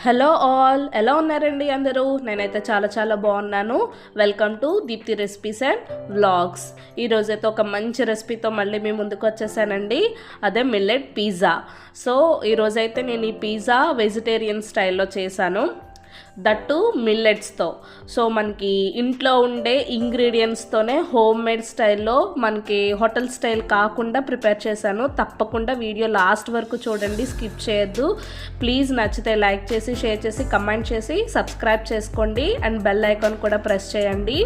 Hello all, ఎలా ఉన్నారండి అందరూ? నేనైతే చాలా బాగున్నాను. Welcome to Deepti recipes and vlogs. ఈరోజైతే ఒక మంచి రెసిపీతో మళ్ళీ మీ ముందుకు వచ్చేసానండి. అదే మిల్లెట్ పిజ్జా. సో ఈరోజైతే నేను ఈ పిజ్జా వెజిటేరియన్ స్టైల్లో చేశాను, దట్టు మిల్లెట్స్తో. సో మనకి ఇంట్లో ఉండే ఇంగ్రీడియంట్స్తోనే హోమ్ మేడ్ స్టైల్లో, మనకి హోటల్ స్టైల్ కాకుండా ప్రిపేర్ చేశాను. తప్పకుండా వీడియో లాస్ట్ వరకు చూడండి, స్కిప్ చేయొద్దు. ప్లీజ్ నచ్చితే లైక్ చేసి, షేర్ చేసి, కమెంట్ చేసి, సబ్స్క్రైబ్ చేసుకోండి అండ్ బెల్ ఐకాన్ కూడా ప్రెస్ చేయండి.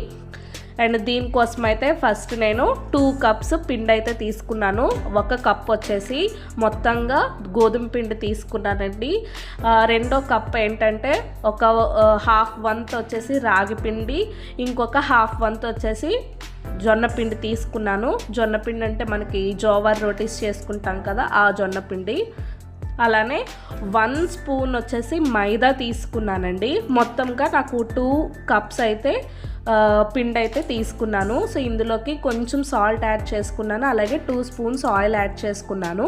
అండ్ దీనికోసం అయితే ఫస్ట్ నేను 2 కప్స్ పిండి అయితే తీసుకున్నాను. 1 కప్ వచ్చేసి మొత్తంగా గోధుమ పిండి తీసుకున్నానండి. 2వ కప్ ఏంటంటే ఒక హాఫ్ వంత్ వచ్చేసి రాగి పిండి, ఇంకొక హాఫ్ వంత్ వచ్చేసి జొన్న పిండి తీసుకున్నాను. జొన్న పిండి అంటే మనకి జోవర్ రోటీస్ చేసుకుంటాం కదా, ఆ జొన్న పిండి. అలానే 1 స్పూన్ వచ్చేసి మైదా తీసుకున్నానండి. మొత్తంగా నాకు 2 కప్స్ అయితే పిండి అయితే తీసుకున్నాను. సో ఇందులోకి కొంచెం సాల్ట్ యాడ్ చేసుకున్నాను, అలాగే 2 స్పూన్స్ ఆయిల్ యాడ్ చేసుకున్నాను.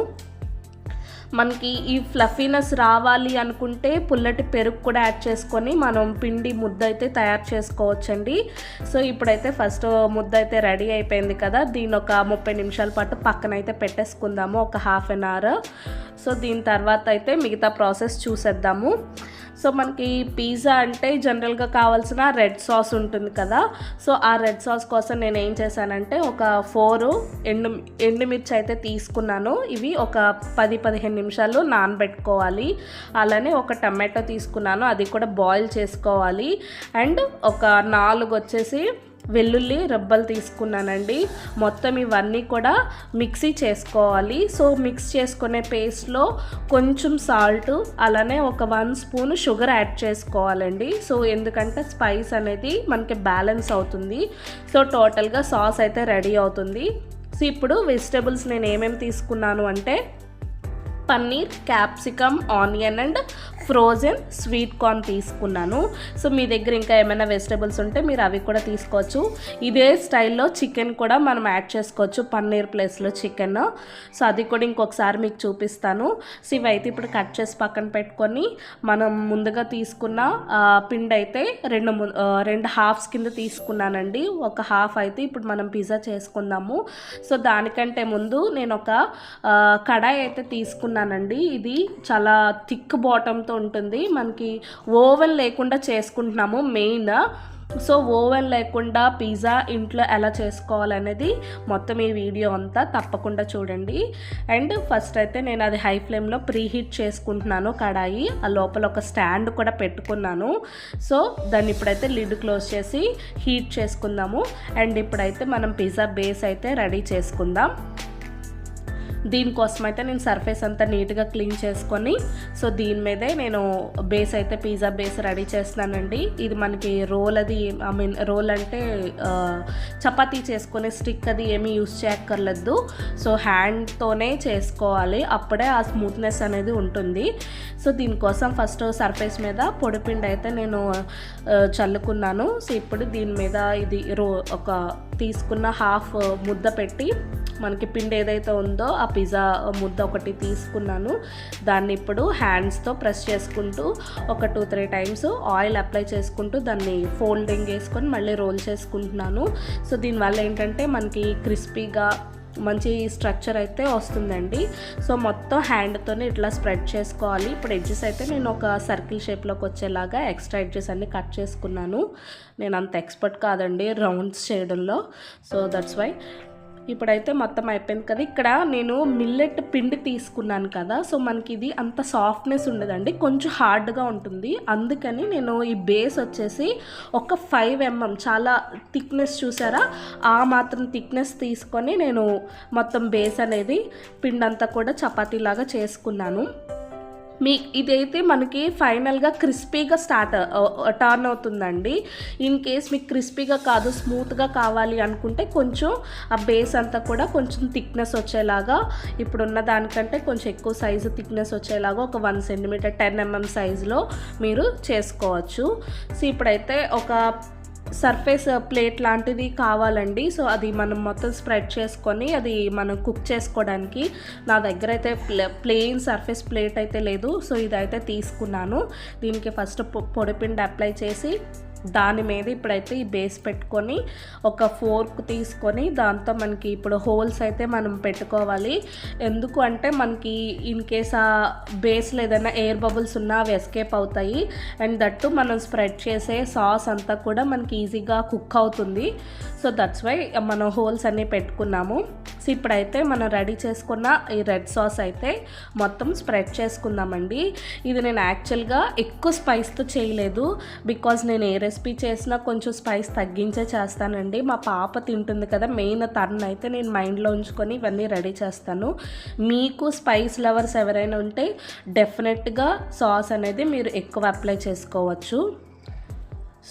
మనకి ఈ ఫ్లఫీనెస్ రావాలి అనుకుంటే పుల్లటి పెరుగు కూడా యాడ్ చేసుకొని మనం పిండి ముద్ద అయితే తయారు చేసుకోవచ్చండి. సో ఇప్పుడైతే ఫస్ట్ ముద్ద అయితే రెడీ అయిపోయింది కదా, దీని ఒక 30 నిమిషాల పాటు పక్కన అయితే పెట్టేసుకుందాము, ఒక హాఫ్ అన్ అవర్. సో దీని తర్వాత అయితే మిగతా ప్రాసెస్ చూసేద్దాము. సో మనకి పిజ్జా అంటే జనరల్గా కావాల్సిన రెడ్ సాస్ ఉంటుంది కదా. సో ఆ రెడ్ సాస్ కోసం నేను ఏం చేశానంటే ఒక 4 ఎండుమిర్చి అయితే తీసుకున్నాను. ఇవి ఒక 10-15 నిమిషాలు నానబెట్టుకోవాలి. అలానే ఒక టమాటో తీసుకున్నాను, అది కూడా బాయిల్ చేసుకోవాలి. అండ్ ఒక 4 వచ్చేసి వెల్లుల్లి రెబ్బలు తీసుకున్నానండి. మొత్తం ఇవన్నీ కూడా మిక్సీ చేసుకోవాలి. సో మిక్స్ చేసుకునే పేస్ట్లో కొంచెం సాల్ట్, అలానే ఒక 1 స్పూన్ షుగర్ యాడ్ చేసుకోవాలండి. సో ఎందుకంటే స్పైస్ అనేది మనకి బ్యాలెన్స్ అవుతుంది. సో టోటల్గా సాస్ అయితే రెడీ అవుతుంది. సో ఇప్పుడు వెజిటబుల్స్ నేను ఏమేమి తీసుకున్నాను అంటే paneer, capsicum, onion and frozen sweet corn తీసుకున్నాను. సో మీ దగ్గర ఇంకా ఏమైనా వెజిటబుల్స్ ఉంటే మీరు అవి కూడా తీసుకోవచ్చు. ఇదే స్టైల్లో చికెన్ కూడా మనం యాడ్ చేసుకోవచ్చు, పన్నీర్ ప్లేస్లో చికెన్. సో అది కూడా ఇంకొకసారి మీకు చూపిస్తాను. సో ఇవైతే ఇప్పుడు కట్ చేసి పక్కన పెట్టుకొని మనం ముందుగా తీసుకున్న పిండి అయితే రెండు హాఫ్స్ కింద తీసుకున్నానండి. ఒక హాఫ్ అయితే ఇప్పుడు మనం పిజ్జా చేసుకుందాము. సో దానికంటే ముందు నేను ఒక కడాయి అయితే తీసుకున్నానండి. ఇది చాలా థిక్ బాటంతో ఉంటుంది. మనకి ఓవెన్ లేకుండా చేసుకుంటున్నాము మెయిన్. సో ఓవెన్ లేకుండా పిజ్జా ఇంట్లో ఎలా చేసుకోవాలనేది మొత్తం ఈ వీడియో అంతా తప్పకుండా చూడండి. అండ్ ఫస్ట్ అయితే నేను అది హై ఫ్లేమ్లో ప్రీహీట్ చేసుకుంటున్నాను కడాయి. ఆ లోపల ఒక స్టాండ్ కూడా పెట్టుకున్నాను. సో దాన్ని ఇప్పుడైతే లిడ్ క్లోజ్ చేసి హీట్ చేసుకుందాము. అండ్ ఇప్పుడైతే మనం పిజ్జా బేస్ అయితే రెడీ చేసుకుందాం. దీనికోసం అయితే నేను సర్ఫేస్ అంతా నీట్గా క్లీన్ చేసుకొని, సో దీని మీదే నేను బేస్ అయితే పిజ్జా బేస్ రెడీ చేస్తున్నానండి. ఇది మనకి రోల్ అది, రోల్ అంటే చపాతీ చేసుకునే స్టిక్ అది ఏమీ యూస్ చేయక్కర్లేదు. సో హ్యాండ్తోనే చేసుకోవాలి, అప్పుడే ఆ స్మూత్నెస్ అనేది ఉంటుంది. సో దీనికోసం ఫస్ట్ సర్ఫేస్ మీద పొడిపిండి అయితే నేను చల్లుకున్నాను. సో ఇప్పుడు దీని మీద ఇది ఒక తీసుకున్న హాఫ్ ముద్ద పెట్టి, మనకి పిండి ఏదైతే ఉందో ఆ పిజ్జా ముద్ద ఒకటి తీసుకున్నాను. దాన్ని ఇప్పుడు హ్యాండ్స్తో ప్రెస్ చేసుకుంటూ ఒక 2-3 టైమ్స్ ఆయిల్ అప్లై చేసుకుంటూ దాన్ని ఫోల్డింగ్ వేసుకొని మళ్ళీ రోల్ చేసుకుంటున్నాను. సో దీనివల్ల ఏంటంటే మనకి క్రిస్పీగా మంచి స్ట్రక్చర్ అయితే వస్తుందండి. సో మొత్తం హ్యాండ్తోనే ఇట్లా స్ప్రెడ్ చేసుకోవాలి. ఇప్పుడు ఎడ్జెస్ అయితే నేను ఒక సర్కిల్ షేప్లోకి వచ్చేలాగా ఎక్స్ట్రా ఎడ్జెస్ అన్నీ కట్ చేసుకున్నాను. నేను అంత ఎక్స్పర్ట్ కాదండి రౌండ్స్ చేయడంలో, సో దట్స్ వై. ఇప్పుడైతే మొత్తం అయిపోయింది కదా. ఇక్కడ నేను మిల్లెట్ పిండి తీసుకున్నాను కదా, సో మనకి ఇది అంత సాఫ్ట్నెస్ ఉండదండి, కొంచెం హార్డ్గా ఉంటుంది. అందుకని నేను ఈ బేస్ వచ్చేసి ఒక 5 mm, చాలా థిక్నెస్ చూసారా, ఆ మాత్రం థిక్నెస్ తీసుకొని నేను మొత్తం బేస్ అనేది పిండి అంతా కూడా చపాతీలాగా చేసుకున్నాను. ఇదైతే మనకి ఫైనల్గా క్రిస్పీగా టర్న్ అవుతుందండి. ఇన్ కేస్ మీకు క్రిస్పీగా కాదు స్మూత్గా కావాలి అనుకుంటే కొంచెం ఆ బేస్ అంతా కూడా కొంచెం థిక్నెస్ వచ్చేలాగా, ఇప్పుడున్న దానికంటే కొంచెం ఎక్కువ సైజు థిక్నెస్ వచ్చేలాగా ఒక 1 cm 10 mm సైజులో మీరు చేసుకోవచ్చు. సో ఇప్పుడైతే ఒక సర్ఫేస్ ప్లేట్ లాంటిది కావాలండి. సో అది మనం మొత్తం స్ప్రెడ్ చేసుకొని అది మనం కుక్ చేసుకోవడానికి. నా దగ్గర అయితే ప్లెయిన్ సర్ఫేస్ ప్లేట్ అయితే లేదు. సో ఇదైతే తీసుకున్నాను. దీనికి ఫస్ట్ పొడిపిండి అప్లై చేసి దాని మీద ఇప్పుడైతే ఈ బేస్ పెట్టుకొని ఒక ఫోర్క్ తీసుకొని దాంతో మనకి ఇప్పుడు హోల్స్ అయితే మనం పెట్టుకోవాలి. ఎందుకు అంటే మనకి ఇన్ కేస్ ఆ బేస్లో ఏదైనా ఎయిర్ బబుల్స్ ఉన్నా అవి ఎస్కేప్ అవుతాయి. అండ్ దట్టు మనం స్ప్రెడ్ చేసే సాస్ అంతా కూడా మనకి ఈజీగా కుక్ అవుతుంది. సో దట్స్ వై మనం హోల్స్ అన్నీ పెట్టుకున్నాము. సో ఇప్పుడైతే మనం రెడీ చేసుకున్న ఈ రెడ్ సాస్ అయితే మొత్తం స్ప్రెడ్ చేసుకుందామండి. ఇది నేను యాక్చువల్గా ఎక్కువ స్పైస్తో చేయలేదు. బికాజ్ నేను ఏ రెసిపీ చేసినా కొంచెం స్పైస్ తగ్గించే చేస్తానండి. మా పాప తింటుంది కదా, మెయిన్ తరుణ్ అయితే నేను మైండ్లో ఉంచుకొని ఇవన్నీ రెడీ చేస్తాను. మీకు స్పైస్ లవర్స్ ఎవరైనా ఉంటే డెఫినెట్గా సాస్ అనేది మీరు ఎక్కువ అప్లై చేసుకోవచ్చు.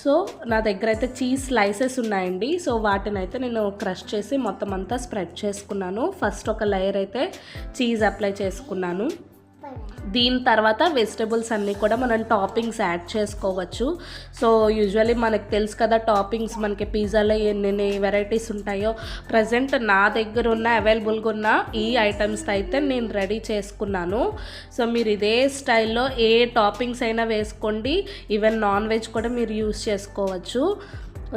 సో నా దగ్గర అయితే చీజ్ స్లైసెస్ ఉన్నాయండి. సో వాటిని అయితే నేను క్రష్ చేసి మొత్తం అంతా స్ప్రెడ్ చేసుకున్నాను. ఫస్ట్ ఒక లేయర్ అయితే చీజ్ అప్లై చేసుకున్నాను. దీని తర్వాత వెజిటబుల్స్ అన్నీ కూడా మనం టాపింగ్స్ యాడ్ చేసుకోవచ్చు. సో యూజువల్లీ మనకు తెలుసు కదా, టాపింగ్స్ మనకి పిజ్జాలో ఎన్ని వెరైటీస్ ఉంటాయో. ప్రజెంట్ నా దగ్గర ఉన్న అవైలబుల్గా ఉన్న ఈ ఐటమ్స్ అయితే నేను రెడీ చేసుకున్నాను. సో మీరు ఇదే స్టైల్లో ఏ టాపింగ్స్ అయినా వేసుకోండి. ఈవెన్ నాన్ వెజ్ కూడా మీరు యూస్ చేసుకోవచ్చు.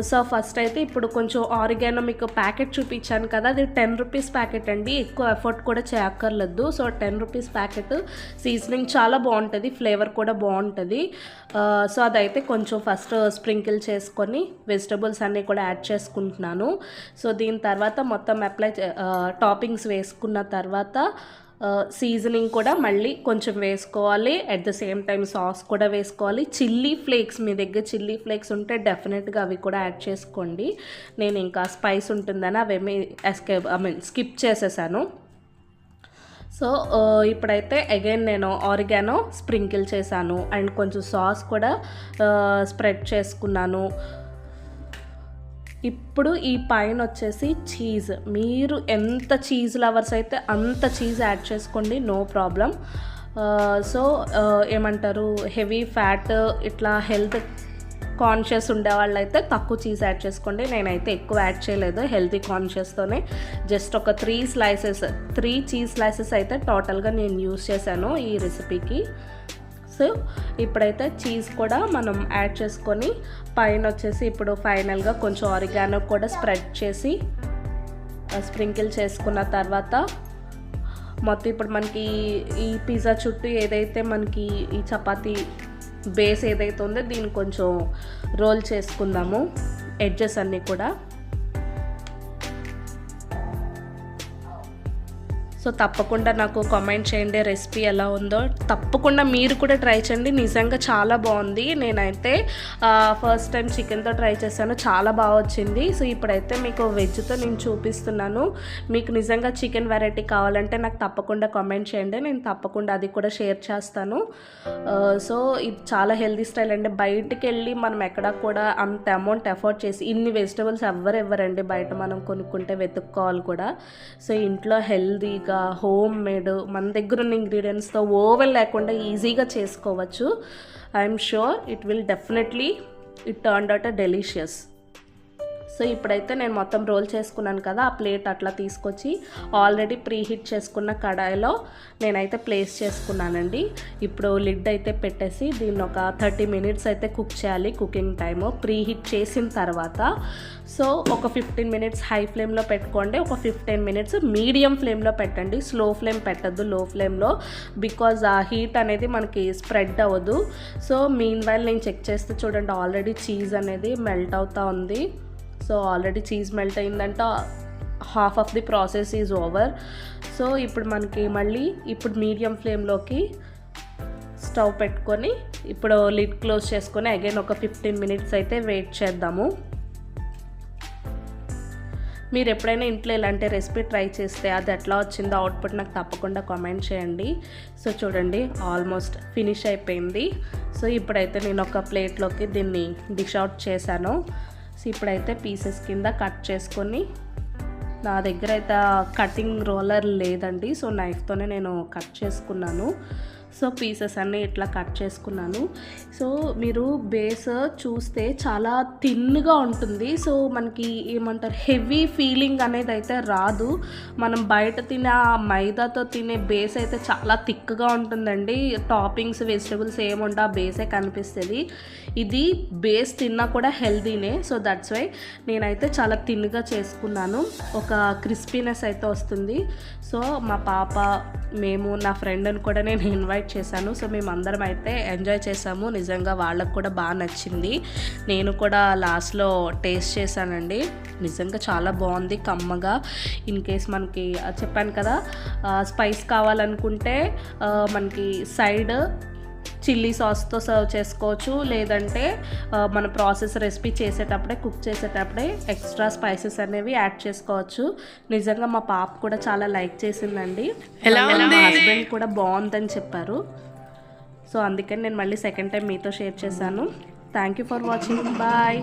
సో ఫస్ట్ అయితే ఇప్పుడు కొంచెం ఆరిగానో మీకు ప్యాకెట్ చూపించాను కదా, అది 10 రూపీస్ ప్యాకెట్ అండి. ఎక్కువ ఎఫర్ట్ కూడా చేయక్కర్లేదు. సో 10 రూపీస్ ప్యాకెట్ సీజనింగ్ చాలా బాగుంటుంది, ఫ్లేవర్ కూడా బాగుంటుంది. సో అదైతే కొంచెం ఫస్ట్ స్ప్రింకిల్ చేసుకొని వెజిటబుల్స్ అన్నీ కూడా యాడ్ చేసుకుంటున్నాను. సో దీని తర్వాత మొత్తం టాపింగ్స్ వేసుకున్న తర్వాత సీజనింగ్ కూడా మళ్ళీ కొంచెం వేసుకోవాలి. At the same time sauce కూడా వేసుకోవాలి. చిల్లీ ఫ్లేక్స్, మీ దగ్గర చిల్లీ ఫ్లేక్స్ ఉంటే డెఫినెట్గా అవి కూడా యాడ్ చేసుకోండి. నేను ఇంకా స్పైస్ ఉంటుందని అవేమీ స్కిప్ చేసేసాను. సో ఇప్పుడైతే అగైన్ నేను ఆరిగానో స్ప్రింకిల్ చేశాను అండ్ కొంచెం సాస్ కూడా స్ప్రెడ్ చేసుకున్నాను. ఇప్పుడు ఈ పైన వచ్చేసి చీజ్, మీరు ఎంత చీజ్ లవర్స్ అయితే అంత చీజ్ యాడ్ చేసుకోండి, నో ప్రాబ్లం. సో ఏమంటారు, హెవీ ఫ్యాట్ ఇట్లా హెల్త్ కాన్షియస్ ఉండే వాళ్ళైతే తక్కువ చీజ్ యాడ్ చేసుకోండి. నేనైతే ఎక్కువ యాడ్ చేయలేదు, హెల్తీ కాన్షియస్తోనే జస్ట్ ఒక 3 చీజ్ స్లైసెస్ అయితే టోటల్గా నేను యూస్ చేశాను ఈ రెసిపీకి. సో ఇప్పుడైతే చీజ్ కూడా మనం యాడ్ చేసుకొని పైన వచ్చేసి ఇప్పుడు ఫైనల్గా కొంచెం ఆరిగానో కూడా స్ప్రెడ్ చేసి స్ప్రింకిల్ చేసుకున్న తర్వాత మొత్తం ఇప్పుడు మనకి ఈ పిజ్జా చుట్టూ ఏదైతే మనకి ఈ చపాతీ బేస్ ఏదైతే ఉందో దీన్ని కొంచెం రోల్ చేసుకుందాము, ఎడ్జెస్ అన్నీ కూడా. సో తప్పకుండా నాకు కామెంట్ చేయండి రెసిపీ ఎలా ఉందో. తప్పకుండా మీరు కూడా ట్రై చేయండి, నిజంగా చాలా బాగుంది. నేనైతే ఫస్ట్ టైం చికెన్తో ట్రై చేశాను, చాలా బాగా వచ్చింది. సో ఇప్పుడైతే మీకు వెజ్తో నేను చూపిస్తున్నాను. మీకు నిజంగా చికెన్ వెరైటీ కావాలంటే నాకు తప్పకుండా కామెంట్ చేయండి, నేను తప్పకుండా అది కూడా షేర్ చేస్తాను. సో ఇది చాలా హెల్తీ స్టైల్ అండి. బయటికి వెళ్ళి మనం ఎక్కడ కూడా అంత అమౌంట్ ఎఫోర్డ్ చేసి ఇన్ని వెజిటబుల్స్ ఇవ్వరండి, బయట మనం కొనుక్కుంటే వెతుక్కోవాలి కూడా. సో ఇంట్లో హెల్తీగా హోమ్ మేడ్ మన దగ్గర ఉన్న ఇంగ్రీడియంట్స్తో ఓవెన్ లేకుండా ఈజీగా చేసుకోవచ్చు. I'm sure it will definitely it turned out delicious. So ఇప్పుడైతే నేను మొత్తం రోల్ చేసుకున్నాను కదా, ఆ ప్లేట్ అట్లా తీసుకొచ్చి ఆల్రెడీ ప్రీ హీట్ చేసుకున్న కడాయిలో నేనైతే ప్లేస్ చేసుకున్నానండి. ఇప్పుడు లిడ్ అయితే పెట్టేసి దీన్ని ఒక 30 మినిట్స్ అయితే కుక్ చేయాలి. కుకింగ్ టైము ప్రీ హీట్ చేసిన తర్వాత సో ఒక 15 మినిట్స్ హై ఫ్లేమ్లో పెట్టుకోండి, ఒక 15 మినిట్స్ మీడియం ఫ్లేమ్లో పెట్టండి. స్లో ఫ్లేమ్ పెట్టద్దు, లో ఫ్లేమ్లో, బికాజ్ ఆ హీట్ అనేది మనకి స్ప్రెడ్ అవ్వదు. సో మీన్ వైల్ నేను చెక్ చేస్తే చూడండి ఆల్రెడీ చీజ్ అనేది మెల్ట్ అవుతూ ఉంది. సో ఆల్రెడీ చీజ్ మెల్ట్ అయిందంటే half of the process is over. So ఇప్పుడు మనకి మళ్ళీ ఇప్పుడు మీడియం ఫ్లేమ్లోకి స్టవ్ పెట్టుకొని ఇప్పుడు లిడ్ క్లోజ్ చేసుకొని అగైన్ ఒక 15 మినిట్స్ అయితే వెయిట్ చేద్దాము. మీరు ఎప్పుడైనా ఇంట్లో ఇలాంటి రెసిపీ ట్రై చేస్తే అది ఎట్లా వచ్చిందో అవుట్పుట్ నాకు తప్పకుండా కామెంట్ చేయండి. సో చూడండి ఆల్మోస్ట్ ఫినిష్ అయిపోయింది. సో ఇప్పుడైతే నేను ఒక ప్లేట్లోకి దీన్ని డిష్ అవుట్ చేశాను. సో ఇప్పుడైతే పీసెస్ కింద కట్ చేసుకొని, నా దగ్గర అయితే కటింగ్ రోలర్ లేదండి, సో నైఫ్తోనే నేను కట్ చేసుకున్నాను. సో పీసెస్ అన్నీ ఇట్లా కట్ చేసుకున్నాను. సో మీరు బేస్ చూస్తే చాలా థిన్గా ఉంటుంది. సో మనకి ఏమంటారు, హెవీ ఫీలింగ్ అనేది అయితే రాదు. మనం బయట తినే ఆ మైదాతో తినే బేస్ అయితే చాలా థిక్గా ఉంటుందండి. టాపింగ్స్ వెజిటబుల్స్ ఏముంటే ఆ బేసే కనిపిస్తుంది. ఇది బేస్ తిన్నా కూడా హెల్దీనే. సో దట్స్ వై నేనైతే చాలా థిన్గా చేసుకున్నాను. ఒక క్రిస్పీనెస్ అయితే వస్తుంది. సో మా పాప, మేము, నా ఫ్రెండ్ని కూడా నేను ఇన్వైట్ చేశాను. సో మేమందరం అయితే ఎంజాయ్ చేసాము. నిజంగా వాళ్ళకు కూడా బాగా నచ్చింది. నేను కూడా లాస్ట్లో టేస్ట్ చేశానండి. నిజంగా చాలా బాగుంది, కమ్మగా. ఇన్ కేస్ మనకి చెప్పాను కదా, స్పైస్ కావాలనుకుంటే మనకి సైడ్ చిల్లీ సాస్తో సర్వ్ చేసుకోవచ్చు. లేదంటే మన ప్రాసెస్ రెసిపీ చేసేటప్పుడే, కుక్ చేసేటప్పుడే ఎక్స్ట్రా స్పైసెస్ అనేవి యాడ్ చేసుకోవచ్చు. నిజంగా మా పాప కూడా చాలా లైక్ చేసిందండి. మా హస్బెండ్ కూడా బాగుందని చెప్పారు. సో అందుకని నేను మళ్ళీ సెకండ్ టైం మీతో షేర్ చేశాను. Thank you for watching. Bye.